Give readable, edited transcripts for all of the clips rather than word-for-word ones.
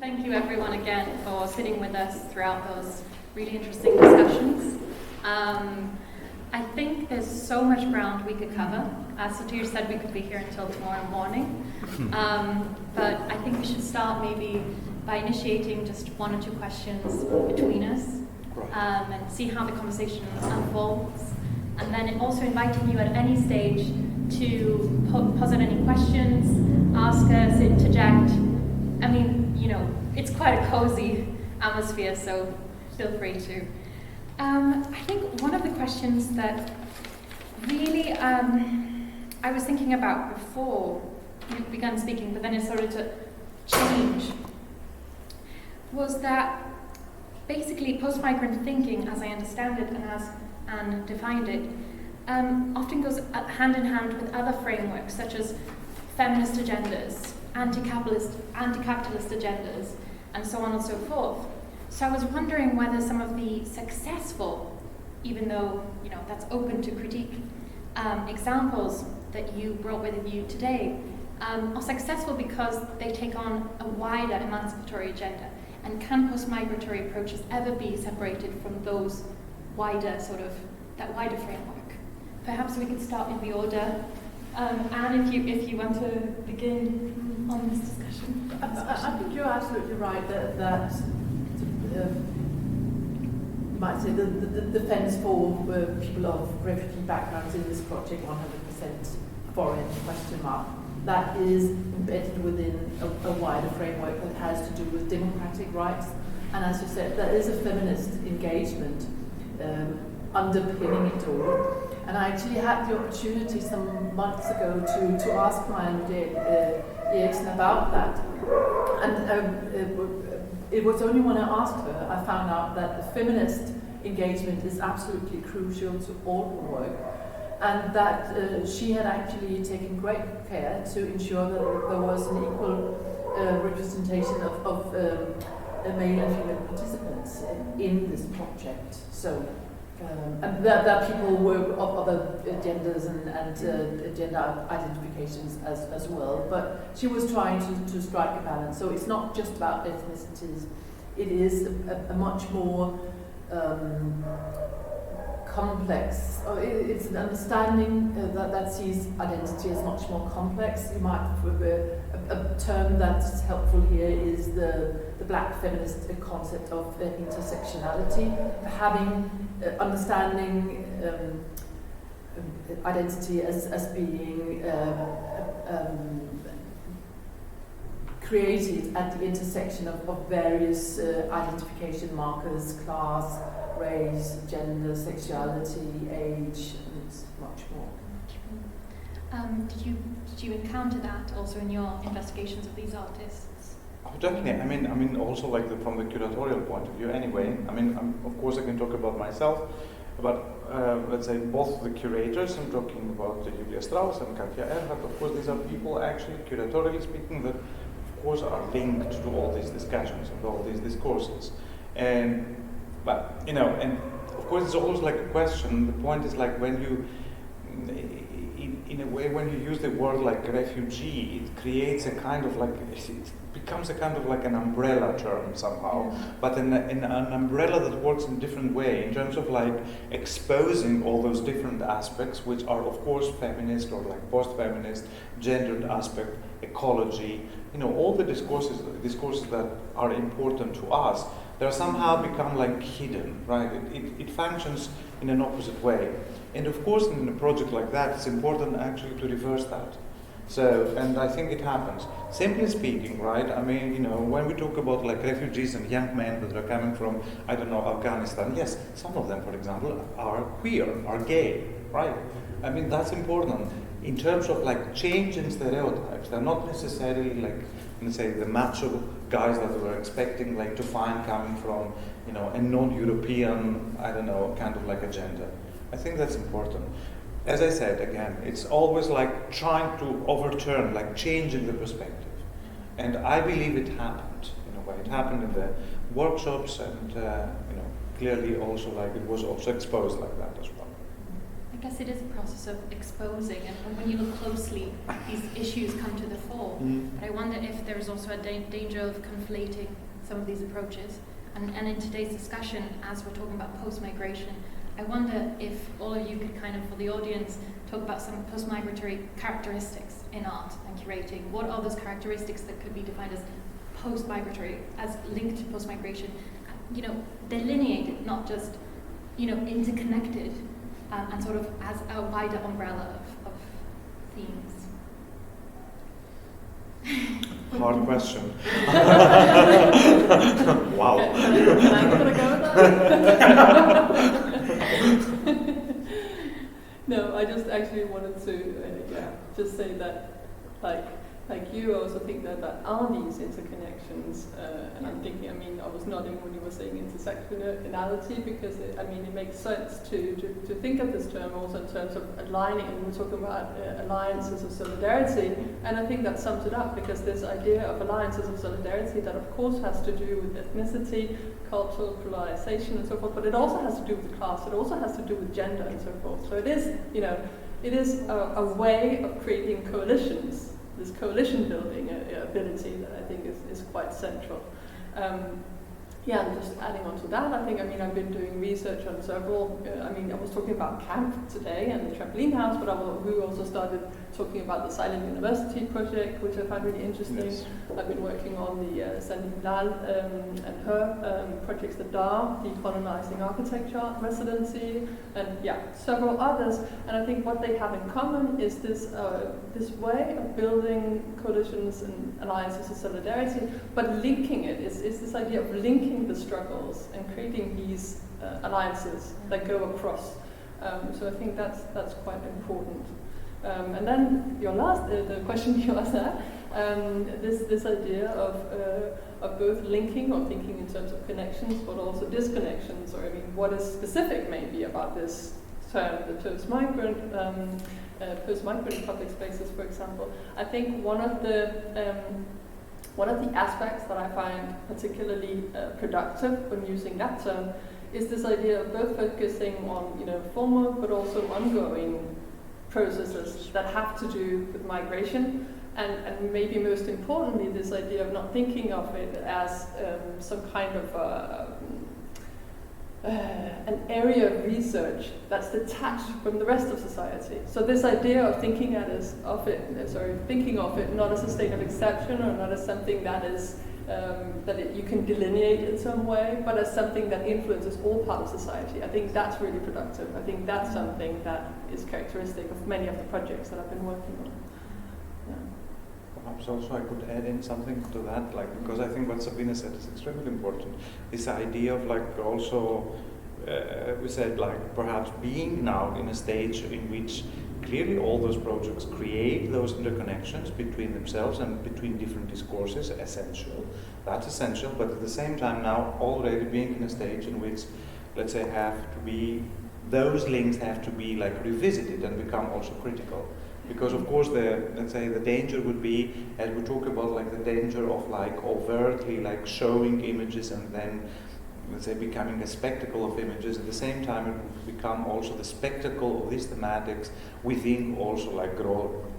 Thank you everyone again for sitting with us throughout those really interesting discussions. I think there's so much ground we could cover. As Sotirios said, we could be here until tomorrow morning. But I think we should start maybe by initiating just one or two questions between us, and see how the conversation unfolds. And then also inviting you at any stage to posit any questions, ask us, interject. I mean, you know, it's quite a cozy atmosphere, so feel free to. I think one of the questions that really I was thinking about before you began speaking, but then it started to change, was that basically post-migrant thinking, as I understand it and as Anne defined it, often goes hand in hand with other frameworks such as feminist agendas, anti-capitalist agendas, and so on and so forth. So I was wondering whether some of the successful, even though that's open to critique, examples that you brought with you today are successful because they take on a wider emancipatory agenda. And can post-migratory approaches ever be separated from those wider that wider framework? Perhaps we could start in the order. Anne, if you want to begin on this discussion. I think you're absolutely right that you might say the defense for people of refugee backgrounds in this project, 100% foreign ? That is embedded within a wider framework that has to do with democratic rights. And as you said, there is a feminist engagement underpinning it all. And I actually had the opportunity some months ago to ask Marianne Eriksen about that. And it was only when I asked her, I found out that the feminist engagement is absolutely crucial to all her work. And that she had actually taken great care to ensure that there was an equal representation of male and female participants in this project. So, and that people were of other genders and gender identifications as well. But she was trying to strike a balance. So it's not just about ethnicities. It is a much more complex. It's an understanding that sees identity as much more complex. You might a term that's helpful here is the Black feminist concept of intersectionality, having understanding identity as being created at the intersection of various identification markers, class, race, gender, sexuality, age, and much more. Did you encounter that also in your investigations of these artists? Oh, definitely. I mean, also like from the curatorial point of view. Anyway, I mean, of course, I can talk about myself, but let's say both the curators. I'm talking about Julia Strauss and Katja Erhardt. Of course, these are people actually, curatorially speaking, that of course are linked to all these discussions and all these discourses. But and of course, it's always like a question. The point is like when you, in a way, when you use the word like refugee, it creates a kind of like, it becomes a kind of like an umbrella term somehow, but an umbrella that works in a different way in terms of like exposing all those different aspects, which are of course feminist or like post-feminist, gendered aspect, ecology, all the discourses that are important to us. They're somehow become like hidden, right? It functions in an opposite way. And of course, in a project like that, it's important actually to reverse that. So, and I think it happens. Simply speaking, right? I mean, when we talk about like refugees and young men that are coming from, I don't know, Afghanistan, yes, some of them, for example, are queer, are gay, right? I mean, that's important. In terms of like changing stereotypes, they're not necessarily like, let's say, the macho guys that we were expecting like to find coming from, a non-European, I don't know, kind of like agenda. I think that's important. As I said, again, it's always like trying to overturn, like changing the perspective. And I believe it happened, in a way. It happened in the workshops and, clearly also like it was also exposed like that as well. guess it is a process of exposing, and when you look closely, these issues come to the fore. But I wonder if there's also a danger of conflating some of these approaches. And in today's discussion, as we're talking about post-migration, I wonder if all of you could kind of, for the audience, talk about some post-migratory characteristics in art and curating. What are those characteristics that could be defined as post-migratory, as linked to post-migration? You know, delineated, not just, you know, interconnected, and sort of as a wider umbrella of themes. Hard question. Wow. Can I give it a go at that? No, I just actually wanted to just say that, like you, I also think that are these interconnections, and I'm thinking, I mean, I was nodding when you were saying intersectionality, because it makes sense to think of this term also in terms of aligning, and we're talking about alliances of solidarity, and I think that sums it up, because this idea of alliances of solidarity that of course has to do with ethnicity, cultural polarization and so forth, but it also has to do with class, it also has to do with gender and so forth. So it is, you know, it is a way of creating coalitions, this coalition building ability that I think is quite central. And just adding on to that, I think, I've been doing research on several, I was talking about camp today and the trampoline house, but we also started talking about the Silent University project, which I find really interesting. Yes. I've been working on the Sabine Dahl and her projects, the DAR, Decolonizing Architecture residency, and several others. And I think what they have in common is this way of building coalitions and alliances of solidarity, but linking it is this idea of linking the struggles and creating these alliances that go across. So I think that's quite important. And then your last, the question you asked there, this idea of both linking or thinking in terms of connections, but also disconnections, or what is specific maybe about this term, the post-migrant public spaces, for example. I think one of the aspects that I find particularly productive when using that term is this idea of both focusing on, formal but also ongoing processes that have to do with migration, and maybe most importantly, this idea of not thinking of it as some kind of an area of research that's detached from the rest of society. So this idea of thinking of it not as a state of exception, or not as something that is you can delineate in some way, but as something that influences all parts of society. I think that's really productive. I think that's something that is characteristic of many of the projects that I've been working on. Perhaps also I could add in something to that, because I think what Sabine said is extremely important. This idea of also, we said perhaps being now in a stage in which clearly all those projects create those interconnections between themselves and between different discourses, essential. That's essential, but at the same time now already being in a stage in which, let's say, those links have to be revisited and become also critical. Because of course the danger would be, as we talk about the danger of overtly showing images and then let's say becoming a spectacle of images. At the same time it would become also the spectacle of these thematics within also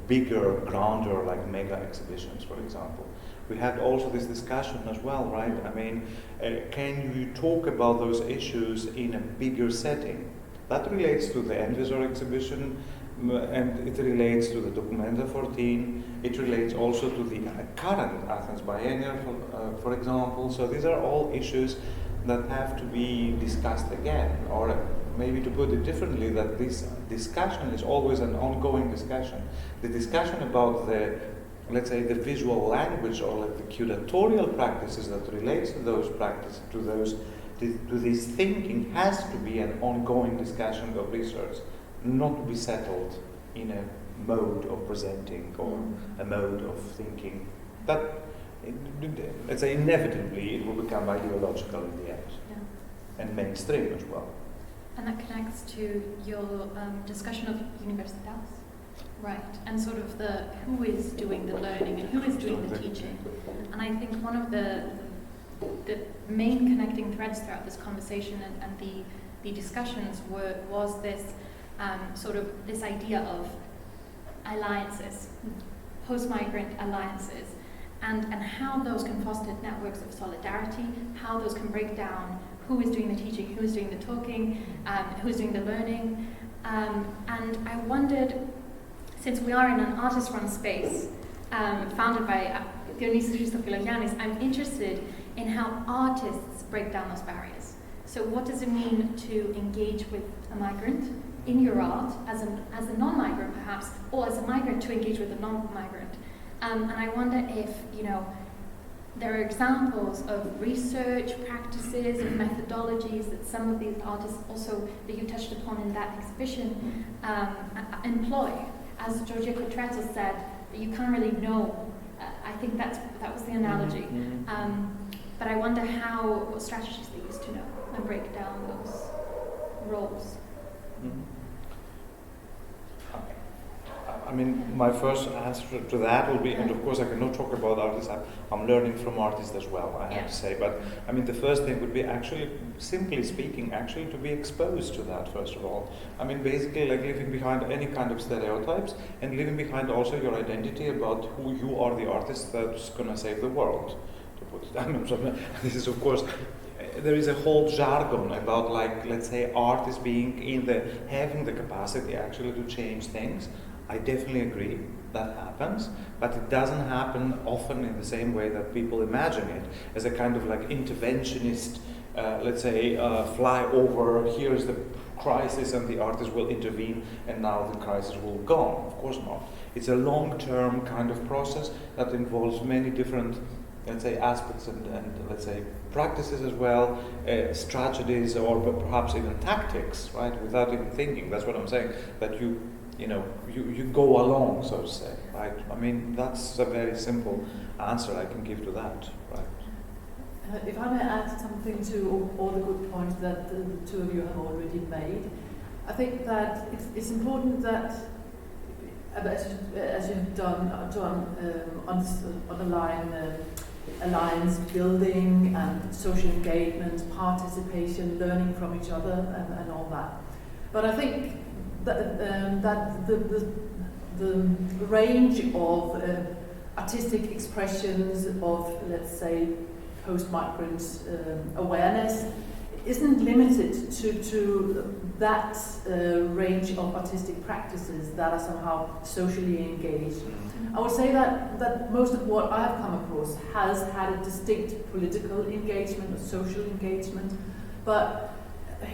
bigger, grander mega exhibitions, for example. We had also this discussion as well, right? Can you talk about those issues in a bigger setting? That relates to the Envisor exhibition, and it relates to the Documenta 14, it relates also to the current Athens Biennial, for example. So these are all issues that have to be discussed again, or maybe to put it differently, that this discussion is always an ongoing discussion. The discussion about the, let's say, the visual language or the curatorial practices that relates to those practices, to this thinking, has to be an ongoing discussion of research, not to be settled in a mode of presenting or a mode of thinking. That, let's say, inevitably it will become ideological in the end, and mainstream as well. And that connects to your discussion of universidades, right? And sort of who is doing the learning and who is doing the teaching. And I think one of the main connecting threads throughout this conversation and the discussions was this sort of this idea of alliances, post-migrant alliances, and how those can foster networks of solidarity, how those can break down who is doing the teaching, who is doing the talking, who's doing the learning. And I wondered, since we are in an artist-run space, founded by Dionysios Christophilogiannis, I'm interested in how artists break down those barriers. So what does it mean to engage with a migrant in your art, as a non-migrant perhaps, or as a migrant to engage with a non-migrant? And I wonder if, there are examples of research practices and methodologies that some of these artists also, that you touched upon in that exhibition, employ. As Georgia Cotretos said, you can't really know. I think that was the analogy. But I wonder what strategies they use to know and break down those roles. I mean, my first answer to that will be, and of course I cannot talk about artists, I'm learning from artists as well, I have to say, but I mean the first thing would be actually, simply speaking, actually to be exposed to that first of all. I mean basically like leaving behind any kind of stereotypes and leaving behind also your identity about who you are, the artist that's going to save the world, to put it. I mean, this is of course, there is a whole jargon about, like, let's say art is having the capacity actually to change things. I definitely agree that happens, but it doesn't happen often in the same way that people imagine it, as a kind of like interventionist, let's say, fly over, here's the crisis and the artist will intervene and now the crisis will go on. Of course not. It's a long-term kind of process that involves many different, let's say, aspects and let's say practices as well, strategies, or perhaps even tactics, right, without even thinking. That's what I'm saying, that you go along, so to say, right? I mean, that's a very simple answer I can give to that, right? If I may add something to all the good points that the two of you have already made, I think that it's important that, as you've done, underline alliance building and social engagement, participation, learning from each other, and all that. But I think that the range of artistic expressions of, let's say, post-migrant awareness isn't limited to that range of artistic practices that are somehow socially engaged. I would say that most of what I have come across has had a distinct political engagement, a social engagement, but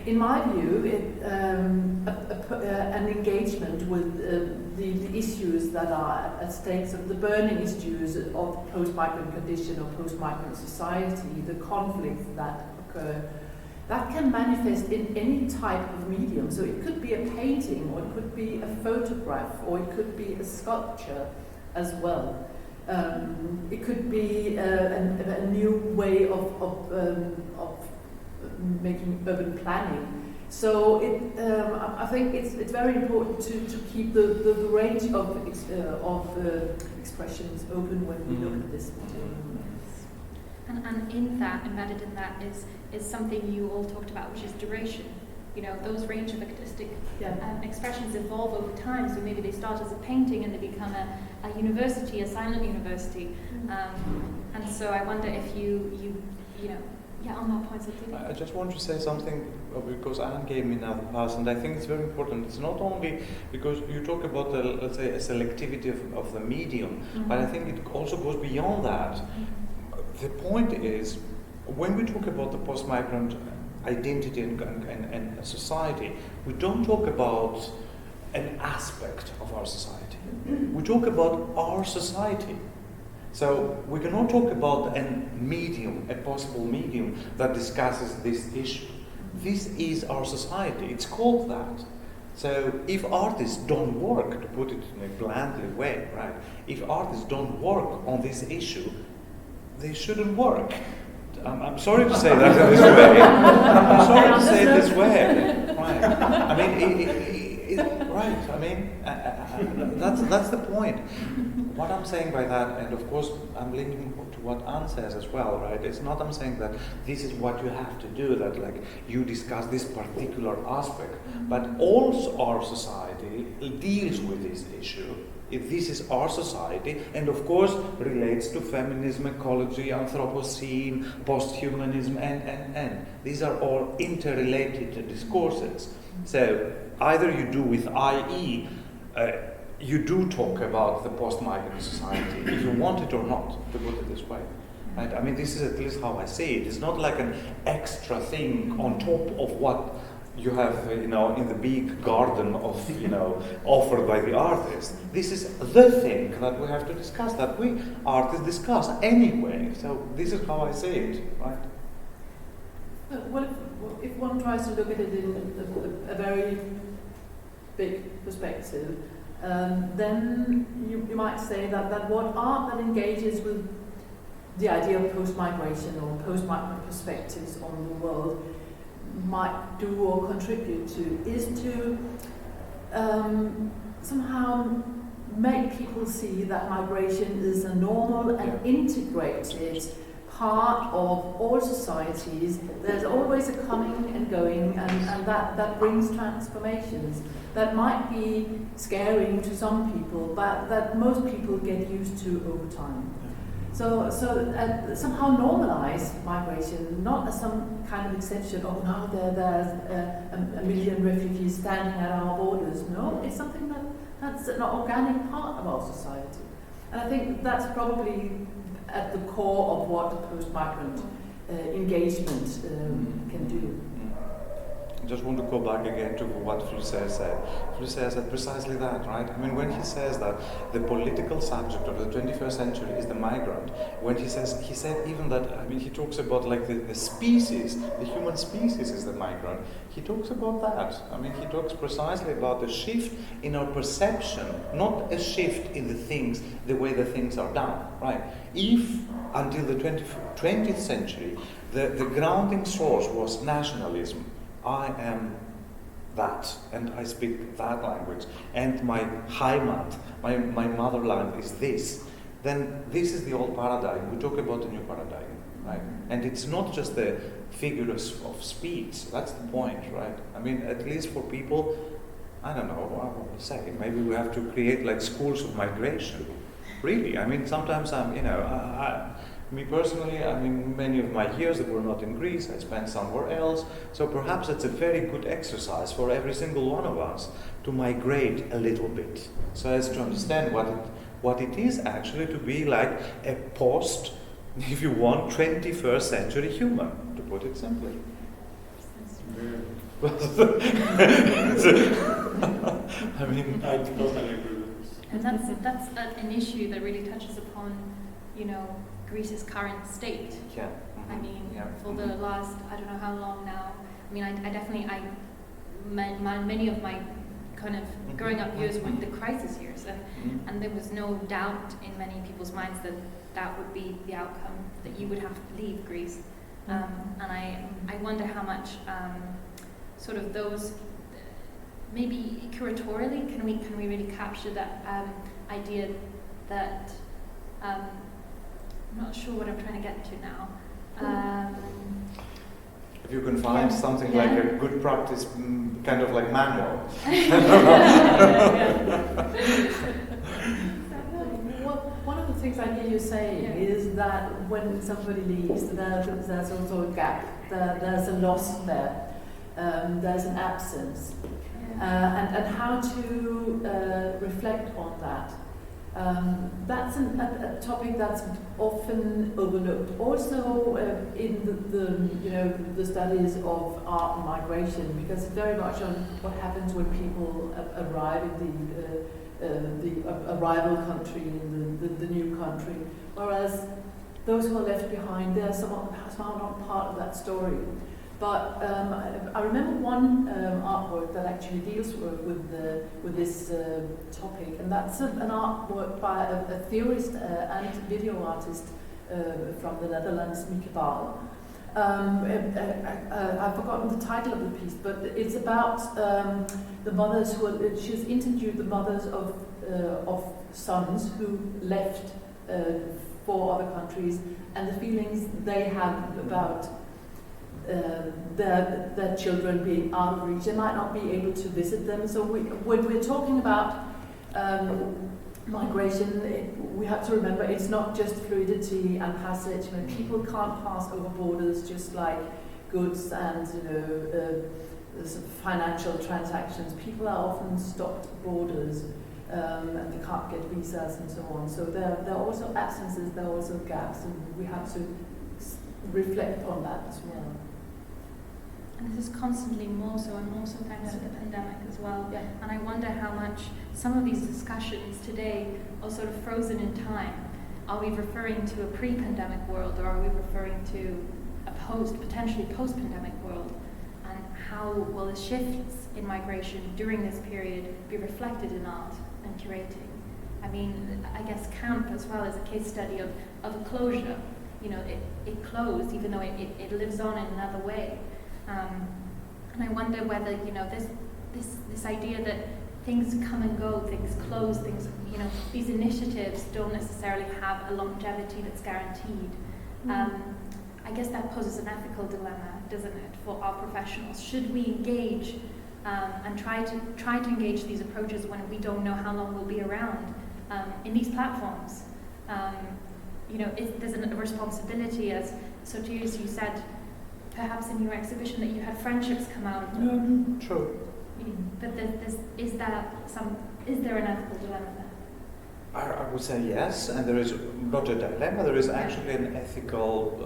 in my view, an engagement with the issues that are at stake, so the burning issues of post-migrant condition or post-migrant society, the conflicts that occur, that can manifest in any type of medium. So it could be a painting, or it could be a photograph, or it could be a sculpture as well. It could be a new way of making urban planning. So I think it's very important to keep the range of expressions open when we look at this material. And in that, embedded in that, is something you all talked about, which is duration. Those range of artistic expressions evolve over time. So maybe they start as a painting and they become a university, a silent university. And so I wonder if you on that point. I just want to say something because Anne gave me now the pass, and I think it's very important. It's not only because you talk about let's say a selectivity of the medium, but I think it also goes beyond that. The point is, when we talk about the post-migrant identity and society, we don't talk about an aspect of our society. We talk about our society. So we cannot talk about a medium, a possible medium that discusses this issue. This is our society. It's called that. So if artists don't work, to put it in a blandly way, right? If artists don't work on this issue, they shouldn't work. I'm sorry to say that this way. I'm sorry to say it this way. Right. I mean, right. I mean, that's the point. what I'm saying by that, and of course I'm linking to what Anne says as well, right? It's not I'm saying that this is what you have to do, that like you discuss this particular aspect, but also our society deals with this issue. If this is our society, and of course relates to feminism, ecology, Anthropocene, posthumanism, and. These are all interrelated discourses. So either you do with i.e., you do talk about the post-migrant society, if you want it or not, to put it this way. Right? I mean, this is at least how I see it. It's not like an extra thing on top of what you have, in the big garden of, offered by the artist. This is the thing that we have to discuss, that we artists discuss anyway. So this is how I see it, right? Well, if one tries to look at it in a very big perspective, then you might say that what art that engages with the idea of post-migration or post-migrant perspectives on the world might do or contribute to is to somehow make people see that migration is a normal and integrated part of all societies. There's always a coming and going, and that brings transformations that might be scary to some people, but that most people get used to over time. So somehow normalize migration, not as some kind of exception. Oh, now there's a million refugees standing at our borders. No, it's something that's an organic part of our society, and I think that's probably at the core of what post-migrant engagement can do. I just want to go back again to what Flusset said. Flusset said precisely that, right? I mean, when he says that the political subject of the 21st century is the migrant, when he said even that, I mean, he talks about like the species, the human species is the migrant. He talks about that. I mean, he talks precisely about the shift in our perception, not a shift in the things, the way the things are done, right? If until the 20th century, the grounding source was nationalism. I am that, and I speak that language, and my Heimat, my motherland is this, then this is the old paradigm. We talk about the new paradigm, right? And it's not just the figures of speech, that's the point, right? I mean, at least for people, I don't know, what I want to say, maybe we have to create like schools of migration. Really, I mean, sometimes me personally, I mean, many of my years that were not in Greece, I spent somewhere else. So perhaps it's a very good exercise for every single one of us to migrate a little bit, so as to understand what it is actually to be like a post, if you want, 21st century human, to put it simply. I mean, I totally agree with this. And that's an issue that really touches upon, Greece's current state. Yeah. Mm-hmm. I mean, yeah. for the last, I don't know how long now. I mean, many of my kind of growing up years were the crisis years, and there was no doubt in many people's minds that would be the outcome, that you would have to leave Greece. And I wonder how much sort of those, maybe curatorially, can we really capture that idea that. I'm not sure what I'm trying to get to now. If you can find something like a good practice, kind of like manual. One of the things I hear you saying is that when somebody leaves, there's also a gap, there's a loss there, there's an absence, and how to reflect on that. That's a topic that's often overlooked. Also in the studies of art and migration, because it's very much on what happens when people arrive in the arrival country, in the new country, whereas those who are left behind, they're somehow not part of that story. But I remember one artwork that actually deals with this topic, and that's an artwork by a theorist and video artist from the Netherlands, Naika Foroutan. I've forgotten the title of the piece, but it's about the mothers who are, she's interviewed the mothers of sons who left for other countries and the feelings they have about their children being out of reach. They might not be able to visit them. So when we're talking about migration, we have to remember it's not just fluidity and passage. You know, people can't pass over borders just like goods and sort of financial transactions. People are often stopped at borders and they can't get visas and so on. So there are also absences, there are also gaps, and we have to reflect on that as well. And this is constantly more so and more so thanks to the pandemic as well. Yeah. And I wonder how much some of these discussions today are sort of frozen in time. Are we referring to a pre-pandemic world, or are we referring to a potentially post-pandemic world? And how will the shifts in migration during this period be reflected in art and curating? I mean, I guess camp as well is a case study of a closure. You know, it closed even though it lives on in another way. And I wonder whether, you know, this idea that things come and go, things close, things, you know, these initiatives don't necessarily have a longevity that's guaranteed. I guess that poses an ethical dilemma, doesn't it, for our professionals? Should we engage and try to engage these approaches when we don't know how long we'll be around in these platforms? You know, there's a responsibility, as Sotirios, you said, perhaps in your exhibition, that you had friendships come out of them. True. But is there an ethical dilemma there? I would say yes, and there is not a dilemma, there is actually an ethical,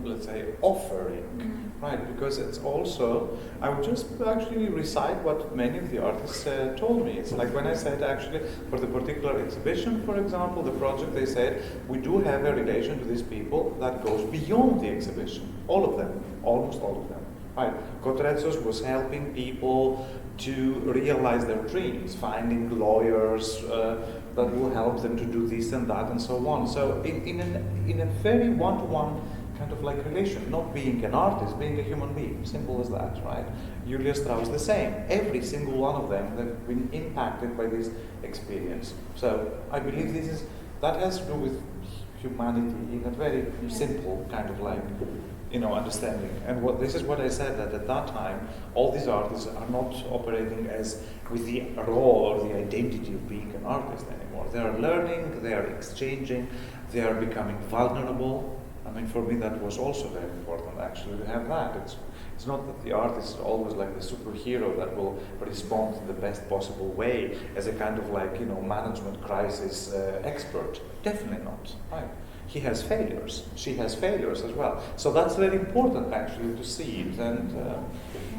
let's say, offering, right? Because it's also, I would just actually recite what many of the artists told me. It's like when I said actually, for the particular exhibition, for example, the project, they said, we do have a relation to these people that goes beyond the exhibition. All of them, almost all of them. Right. Curator was helping people to realize their dreams, finding lawyers that will help them to do this and that and so on. So in a very one-to-one kind of like relation, not being an artist, being a human being, simple as that, right? Julia Strauss the same. Every single one of them have been impacted by this experience. So I believe that has to do with humanity in a very simple kind of like, you know, understanding. And this is what I said, that at that time, all these artists are not operating as with the role or the identity of being an artist anymore. They are learning, they are exchanging, they are becoming vulnerable. I mean, for me, that was also very important, actually, to have that. It's not that the artist is always like the superhero that will respond in the best possible way as a kind of like, you know, management crisis expert. Definitely not, right? He has failures, she has failures as well. So that's very important actually to see it. And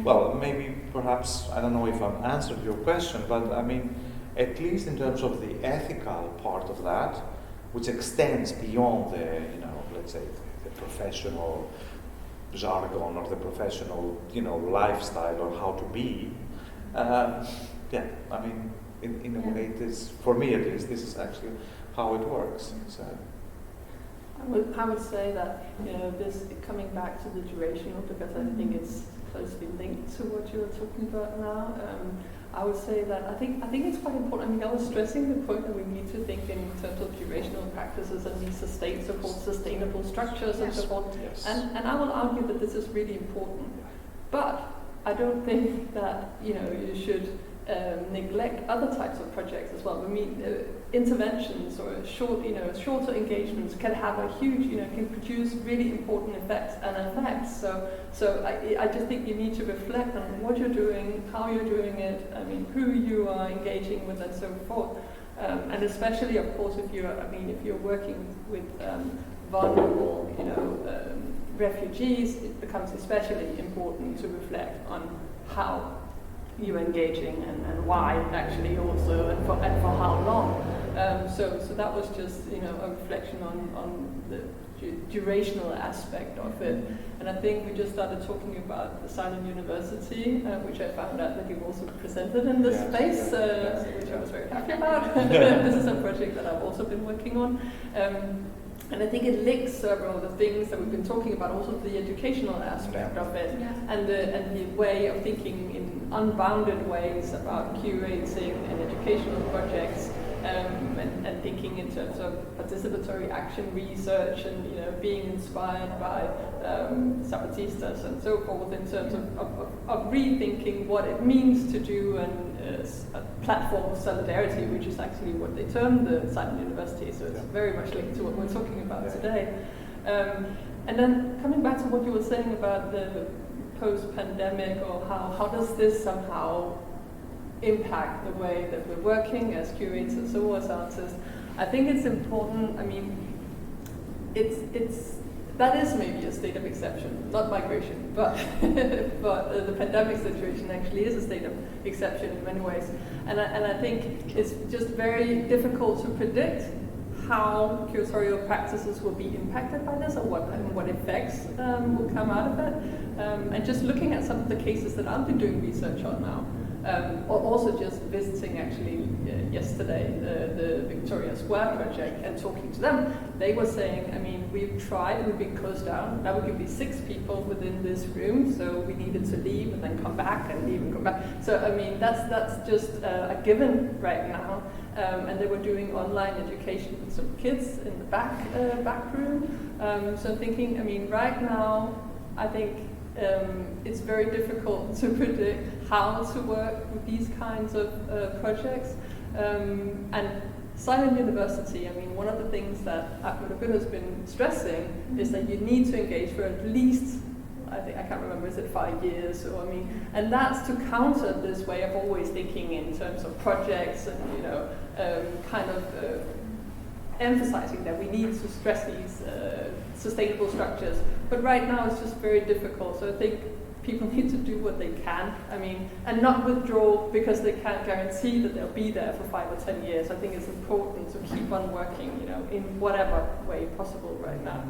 well, maybe perhaps, I don't know if I've answered your question, but I mean, at least in terms of the ethical part of that, which extends beyond the, you know, let's say the professional jargon or the professional, you know, lifestyle or how to be. Yeah, I mean, in a way, this, for me at least, this is actually how it works. So. I would say that, you know, this coming back to the durational, because I think it's closely linked to what you were talking about now. I would say that I think it's quite important. I mean, I was stressing the point that we need to think in terms of durational practices and these so-called sustainable structures and so forth. Yes. And I will argue that this is really important. But I don't think that, you know, you should neglect other types of projects as well. I mean, interventions or shorter engagements can have a huge, you know, can produce really important effects. So I just think you need to reflect on what you're doing, how you're doing it. I mean, who you are engaging with, and so forth. And especially, of course, if you're working with vulnerable, you know, refugees, it becomes especially important to reflect on how you're engaging and why actually also and for how long. So that was just, you know, a reflection on the durational aspect of it. And I think we just started talking about the Silent University, which I found out that you've also presented in this space, which I was very happy about. This is a project that I've also been working on. And I think it links several of the things that we've been talking about, also the educational aspect of it, and the way of thinking in unbounded ways about curating and educational projects, and thinking in terms of participatory action research, and being inspired by Zapatistas and so forth, in terms of rethinking what it means to do a platform of solidarity, which is actually what they term the silent university. So it's very much linked to what we're talking about today. And then coming back to what you were saying about the post-pandemic, or how does this somehow impact the way that we're working as curators or as artists, I think it's important. I mean, that is maybe a state of exception, not migration, but but the pandemic situation actually is a state of exception in many ways. And I think it's just very difficult to predict how curatorial practices will be impacted by this, or what effects will come out of it. And just looking at some of the cases that I've been doing research on now, or also just visiting actually yesterday the Victoria Square project and talking to them, they were saying, I mean, we've been closed down. Now we could be 6 people within this room, so we needed to leave and then come back and leave and come back. So I mean, that's just a given right now. And they were doing online education with some kids in the back room. So I'm thinking, I mean, right now, I think it's very difficult to predict how to work with these kinds of projects. And Silent University, I mean, one of the things that Ahmed has been stressing is that you need to engage for at least, I can't remember, is it 5 years? Or, I mean, and that's to counter this way of always thinking in terms of projects and, kind of emphasizing that we need to stress these sustainable structures. But right now it's just very difficult. So I think people need to do what they can. I mean, and not withdraw because they can't guarantee that they'll be there for 5 or 10 years. I think it's important to keep on working, in whatever way possible right now.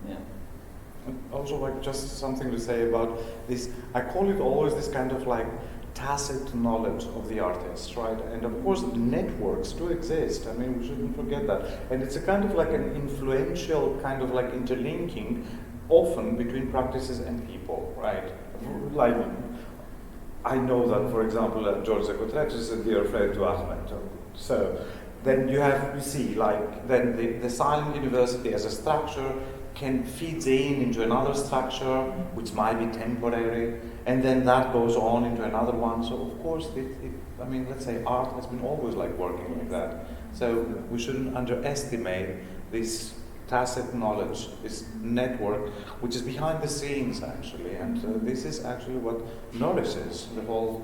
Yeah. Also, like, just something to say about this, I call it always this kind of like tacit knowledge of the artist, right? And of course, networks do exist. I mean, we shouldn't forget that. And it's a kind of like an influential kind of like interlinking, often between practices and people, right? Like, I know that, for example, George Zakotrets is a dear friend to Ahmed. So then you see, like, then the silent university as a structure can feed into another structure, which might be temporary, and then that goes on into another one. So of course, I mean, let's say art has been always like working like that. So we shouldn't underestimate this tacit knowledge, this network, which is behind the scenes actually, and this is actually what nourishes the whole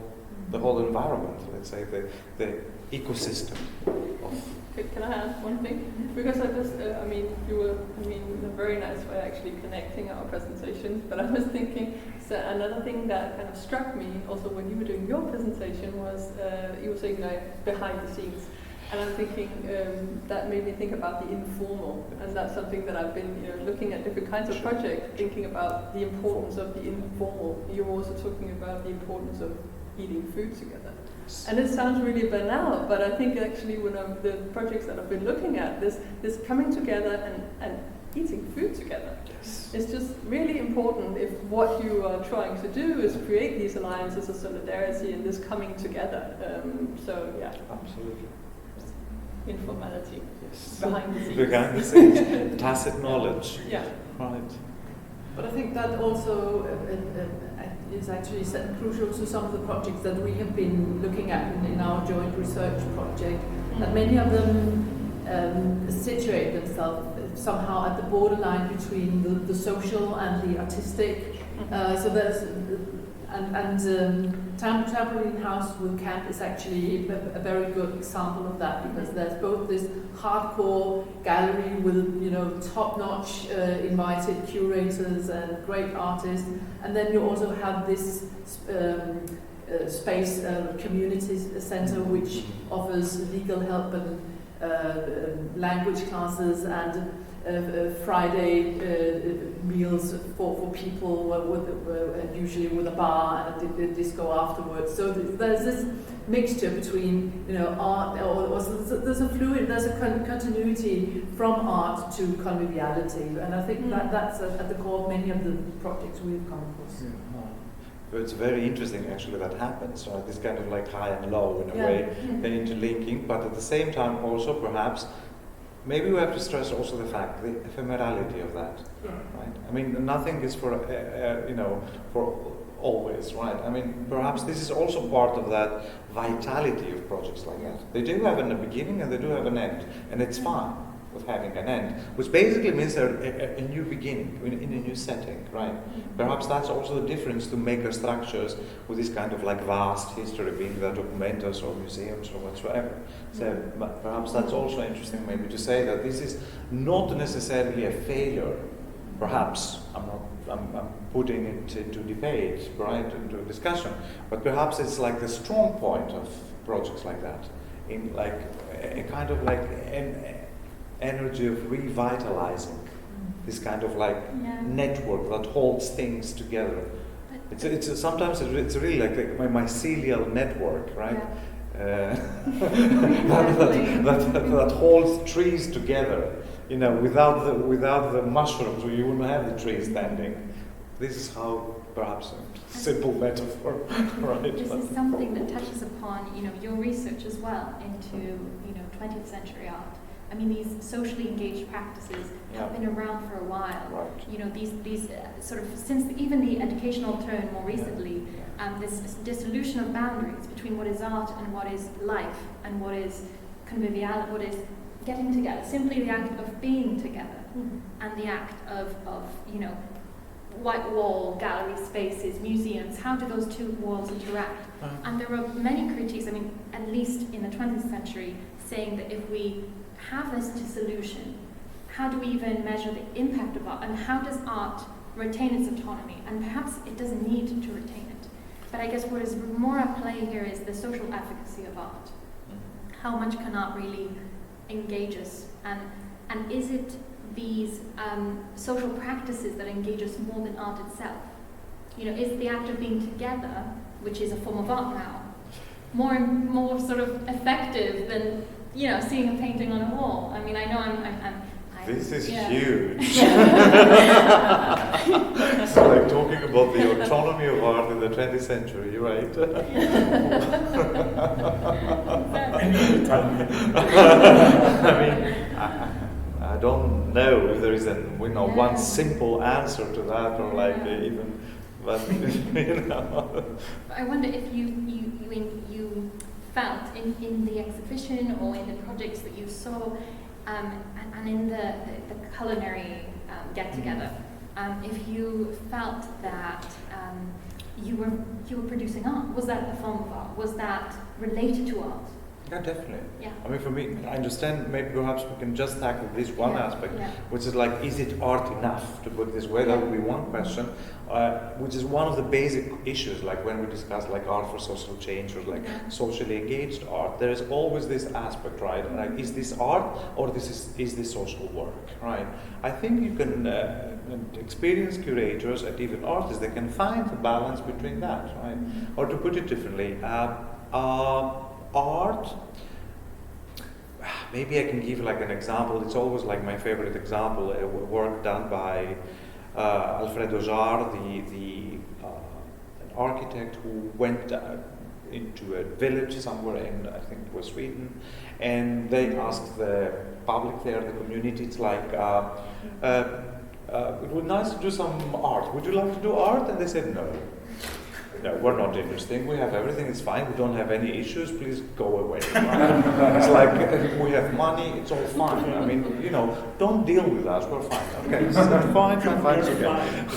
environment. Let's say the ecosystem of. Can I add one thing? Because I just, you were, in a very nice way actually connecting our presentations, but I was thinking, so another thing that kind of struck me also when you were doing your presentation was, you were saying like behind the scenes. And I'm thinking, that made me think about the informal, and that's something that I've been looking at different kinds of projects, thinking about the importance of the informal. You were also talking about the importance of eating food together. And it sounds really banal, but I think actually one of the projects that I've been looking at, this coming together and eating food together. Yes. It's just really important if what you are trying to do is create these alliances of solidarity and this coming together. So yeah. Absolutely. Informality. Yes. Behind the scenes. Behind the scenes. Tacit knowledge. Yeah. Right. But I think that also is actually crucial to some of the projects that we have been looking at in our joint research project, that many of them situate themselves somehow at the borderline between the social and the artistic. So there's Trampoline House with Camp is actually a very good example of that, because there's both this hardcore gallery with top-notch invited curators and great artists, and then you also have this space community center which offers legal help and language classes and Friday meals for people usually with a bar and a disco afterwards. So there's this mixture between, art, or there's a fluid, there's a continuity from art to conviviality, and I think that's at the core of many of the projects we've come across. Yeah. So it's very interesting actually that happens, right? This kind of like high and low in a way, they're interlinking, but at the same time also perhaps maybe we have to stress also the fact, the ephemerality of that, right? I mean, nothing is for always, right? I mean, perhaps this is also part of that vitality of projects like that. They do have a beginning and they do have an end, and it's fine with having an end, which basically means a new beginning in a new setting, right? Perhaps that's also the difference to maker structures with this kind of like vast history, being the documentas or museums or whatsoever. So perhaps that's also interesting maybe to say that this is not necessarily a failure. Perhaps I'm putting it into debate, right, into discussion, but perhaps it's like the strong point of projects like that, in like a kind of like an energy of revitalizing this kind of like network that holds things together. It's sometimes it's really like my mycelial network, right? That holds trees together. Without the mushrooms, you wouldn't have the tree standing. This is how, perhaps a simple metaphor, right? This is something that touches upon, your research as well into, 20th century art. I mean, these socially engaged practices have been around for a while. Right. These sort of, since even the educational turn more recently, this dissolution of boundaries between what is art and what is life and what is conviviality, what is getting together, simply the act of being together, and the act of white wall, gallery spaces, museums, how do those two worlds interact? And there are many critiques, I mean, at least in the 20th century, saying that if we have this dissolution, how do we even measure the impact of art, and how does art retain its autonomy? And perhaps it doesn't need to retain it. But I guess what is more at play here is the social efficacy of art. How much can art really engage us, and is it these social practices that engage us more than art itself? Is the act of being together, which is a form of art now, more sort of effective than seeing a painting on a wall? I mean, I know I'm this is huge. It's like talking about the autonomy of art in the 20th century, right? I mean, I don't know if there is one simple answer to that, or like even, but I wonder if you felt in the exhibition or in the projects that you saw, and in the culinary get-together, if you felt that you were producing art. Was that a form of art? Was that related to art? Yeah, definitely. Yeah. I mean, for me, I understand, maybe perhaps we can just tackle this one aspect, which is like, is it art enough, to put it this way? That would be one question, which is one of the basic issues, like when we discuss like art for social change or like socially engaged art, there is always this aspect, right? Like, is this art or is this social work, right? I think you can, experienced curators and even artists, they can find the balance between that, right? Or to put it differently, art, maybe I can give like an example. It's always like my favorite example, work done by Alfredo Jarre, an architect who went into a village somewhere in, I think it was Sweden, and they asked the public there, the community, it's like, it would be nice to do some art. Would you like to do art? And they said no. No, we're not interesting. We have everything. It's fine. We don't have any issues. Please go away. It's like we have money. It's all fine. I mean, don't deal with us. We're fine. Okay, so fine.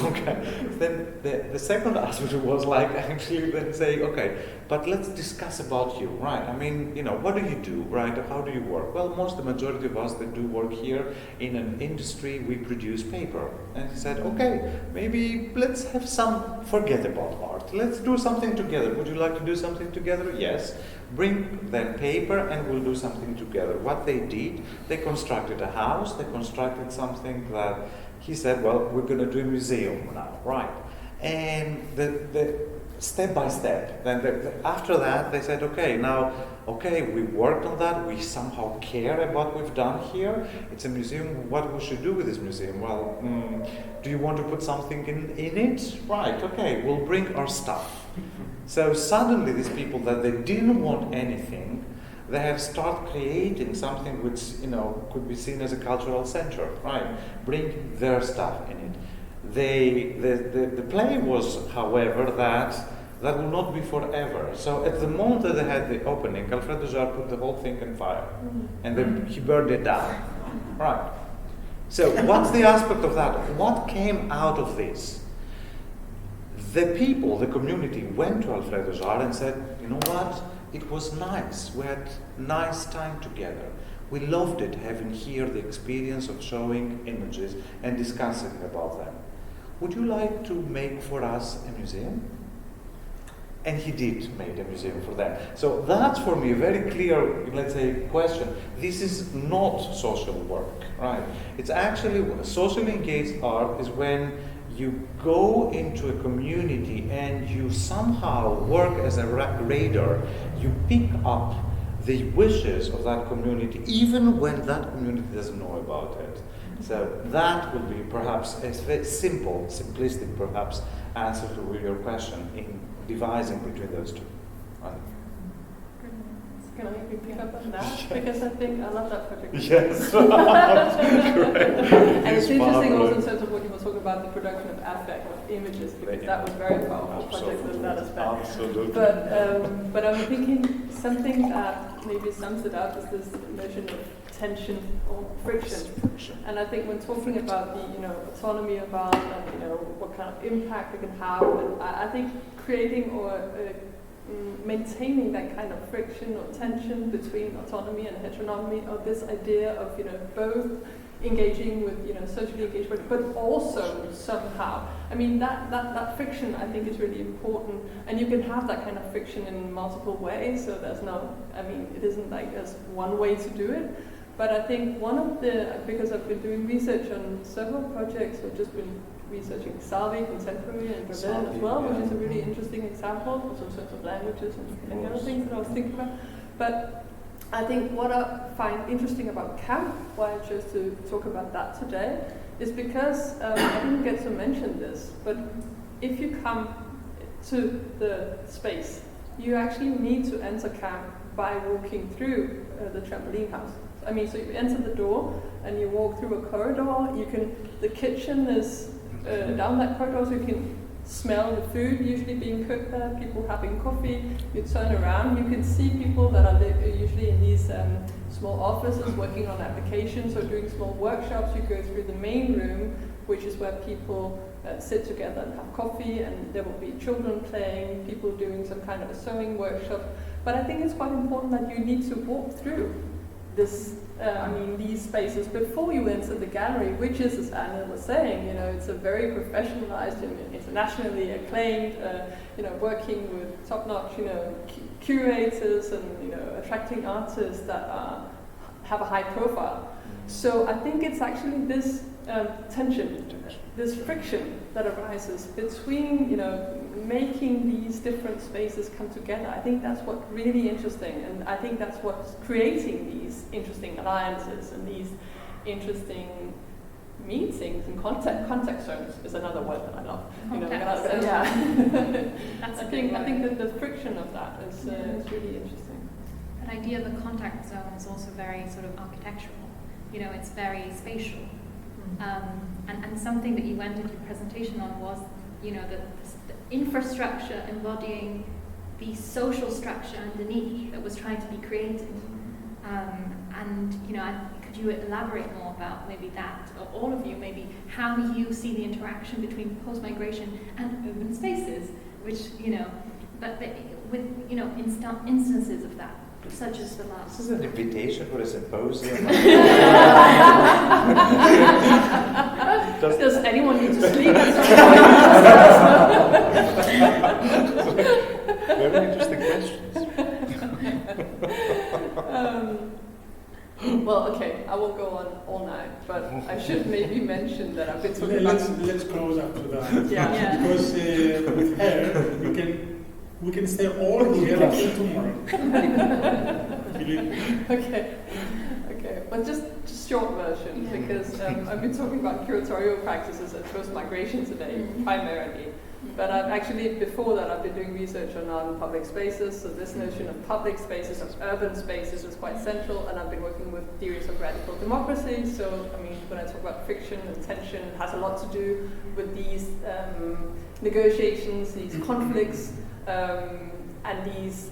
Okay. Then the second aspect was like actually then say, okay, but let's discuss about you, right? I mean, what do you do, right? How do you work? Well, the majority of us that do work here in an industry, we produce paper. And he said, okay, maybe let's have forget about art. Let's let's do something together. Would you like to do something together? Yes. Bring then paper and we'll do something together. What they did, they constructed a house, they constructed something that he said, well, we're going to do a museum now, right? And the step by step. Then after that, they said, okay, we worked on that. We somehow care about what we've done here. It's a museum. What we should do with this museum? Well, do you want to put something in it? Right. Okay, we'll bring our stuff. So suddenly, these people that they didn't want anything, they have started creating something which could be seen as a cultural center. Right. Bring their stuff in it. The play was, however, that will not be forever. So at the moment that they had the opening, Alfred Jarre put the whole thing on fire, and then he burned it down. Right. So what's the aspect of that? What came out of this? The people, the community, went to Alfredo Jarre and said, you know what? It was nice. We had nice time together. We loved it, having here the experience of showing images and discussing about them. Would you like to make for us a museum? And he did make a museum for them. So that's for me a very clear, let's say, question. This is not social work, right? It's actually socially engaged art is when you go into a community and you somehow work as a radar. You pick up the wishes of that community, even when that community doesn't know about it. So that would be perhaps a very simple, simplistic perhaps answer to your question in devising between those two. Can I maybe pick up on that? Because I think I love that project. Yes. And it's interesting also in terms of what you were talking about, the production of affect, of images, because that was very powerful project in that aspect. Absolutely. But I'm thinking something that maybe sums it up is this notion of tension or friction. And I think when talking about the autonomy of art and what kind of impact it can have, and I think creating or maintaining that kind of friction or tension between autonomy and heteronomy, or this idea of both engaging with socially engaged, but also somehow, I mean that friction I think is really important, and you can have that kind of friction in multiple ways. So there's no, it isn't like there's one way to do it. But I think because I've been doing research on several projects, I've just been researching Salvi contemporary in Berlin as well, which is a really interesting example, also in terms of languages and many other things that I was thinking about. But I think what I find interesting about camp, why I chose to talk about that today, is because I didn't get to mention this, but if you come to the space, you actually need to enter camp by walking through the trampoline house. So you enter the door and you walk through a corridor. The kitchen is down that corridor, so you can smell the food usually being cooked there, people having coffee. You turn around, you can see people that are usually in these small offices working on applications or doing small workshops. You go through the main room, which is where people sit together and have coffee, and there will be children playing, people doing some kind of a sewing workshop. But I think it's quite important that you need to walk through these spaces before you enter the gallery, which is, as Anna was saying, it's a very professionalized and internationally acclaimed, working with top-notch, curators and, attracting artists that have a high profile. So I think it's actually this tension, this friction that arises between, making these different spaces come together. I think that's what's really interesting, and I think that's what's creating these interesting alliances and these interesting meetings and contact zones is another word that I love. That's I think that the friction of that is really interesting. That idea of the contact zone is also very sort of architectural. It's very spatial. And something that you ended your presentation on was, the infrastructure embodying the social structure underneath that was trying to be created. Could you elaborate more about maybe that, or all of you, maybe how you see the interaction between post-migration and urban spaces, which, but with, instances of that, such as the last. This is an invitation for a symposium. Does anyone need to sleep? Very interesting questions. Well, okay, I won't go on all night, but I should maybe mention that I've been talking about... Let's close up to that. Yeah. Because with her, we can stay all together till tomorrow. Believe me. Okay. Well, just short version, because I've been talking about curatorial practices and post-migration today, primarily. But before that, I've been doing research on public spaces, so this notion of public spaces, of urban spaces is quite central, and I've been working with theories of radical democracy. So, when I talk about friction and tension, it has a lot to do with these negotiations, these conflicts, and these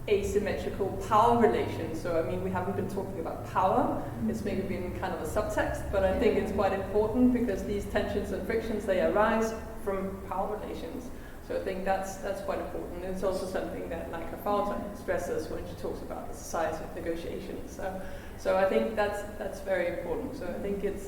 asymmetrical power relations. So, we haven't been talking about power. It's maybe been kind of a subtext, but I think it's quite important because these tensions and frictions, they arise from power relations. So I think that's quite important. It's also something that Naika Foroutan stresses when she talks about the society of negotiations. So I think that's very important. So I think it's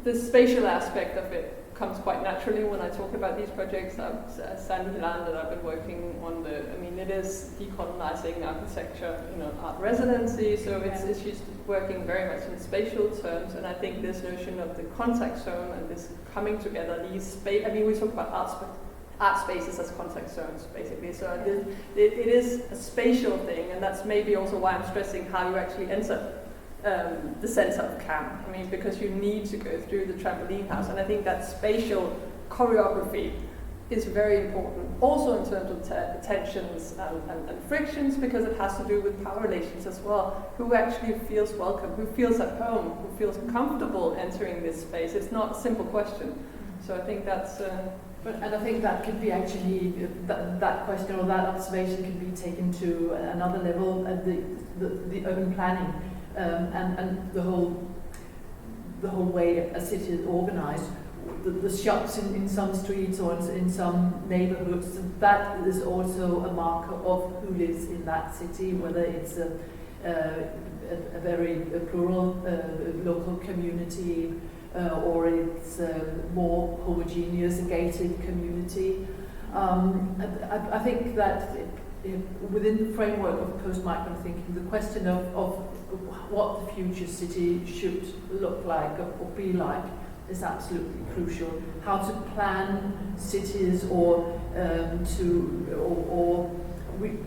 the spatial aspect of it comes quite naturally when I talk about these projects. Sandy Land that I've been working on it is decolonizing architecture, art residency, so she's working very much in spatial terms, and I think this notion of the contact zone and this coming together, we talk about art spaces as contact zones, basically, so it is a spatial thing, and that's maybe also why I'm stressing how you actually enter the center of camp. Because you need to go through the trampoline house, and I think that spatial choreography is very important, also in terms of tensions and frictions, because it has to do with power relations as well. Who actually feels welcome? Who feels at home? Who feels comfortable entering this space? It's not a simple question. So I think that's. And I think that could be actually that question or that observation can be taken to another level at the urban planning. And the whole way a city is organized, the shops in some streets or in some neighborhoods, that is also a marker of who lives in that city, whether it's a very plural local community or it's a more homogeneous, gated community. I think that within the framework of post-migrant thinking, the question of what the future city should look like or be like is absolutely crucial. How to plan cities or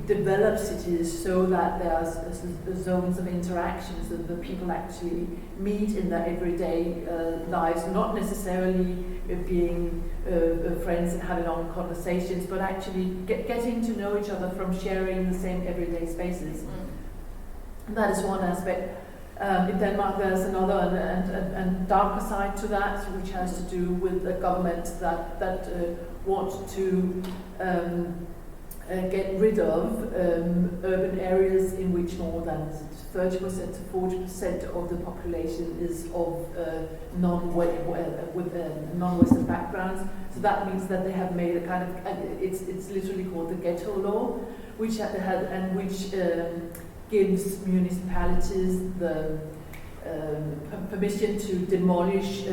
develop cities so that there's zones of interactions that the people actually meet in their everyday lives, not necessarily being friends and having long conversations, but actually getting to know each other from sharing the same everyday spaces. That is one aspect. In Denmark, there's another and darker side to that, which has to do with a government that wants to get rid of urban areas in which more than 30% to 40% of the population is of non-Western backgrounds. So that means that they have made a kind of it's literally called the ghetto law, which gives municipalities the permission to demolish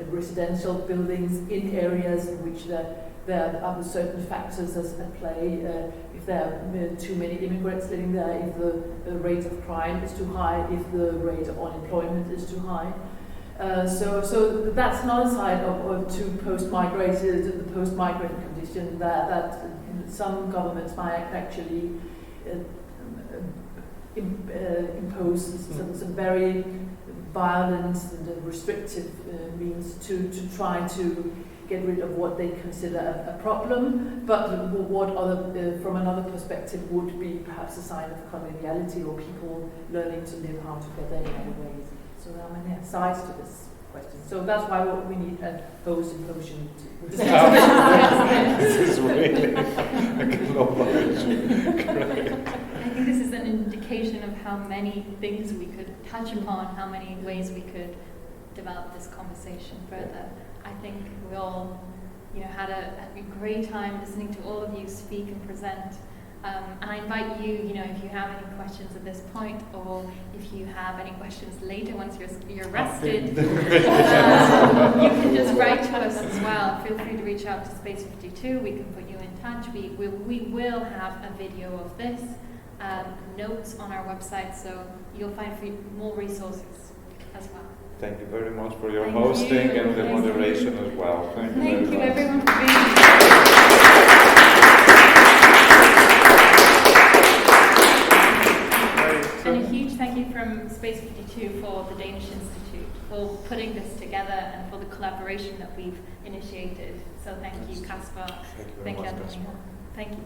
residential buildings in areas in which there are certain factors at play. If there are too many immigrants living there, if the rate of crime is too high, if the rate of unemployment is too high. So that's another side to post-migrated, the post-migrant condition that some governments might actually impose some very violent and restrictive means to try to get rid of what they consider a problem, but what from another perspective would be perhaps a sign of coloniality or people learning to live how together in other ways. So there are many sides to this question. So that's why we need a whole symposium. This is really a global issue. I think this is an indication of how many things we could touch upon, how many ways we could develop this conversation further. I think we all, had a great time listening to all of you speak and present. And I invite you, if you have any questions at this point, or if you have any questions later once you're rested, you can just write to us as well. Feel free to reach out to Space 52. We can put you in touch. We will have a video of this, notes on our website, so you'll find more resources as well. Thank you very much for your Thank hosting you. and the moderation as well. Thank you very much. Everyone for being here. And a huge thank you from Space 52 for the Danish Institute for putting this together and for the collaboration that we've initiated. So thank you, Kasper. Thank you very much, Antonia. Kasper. Thank you.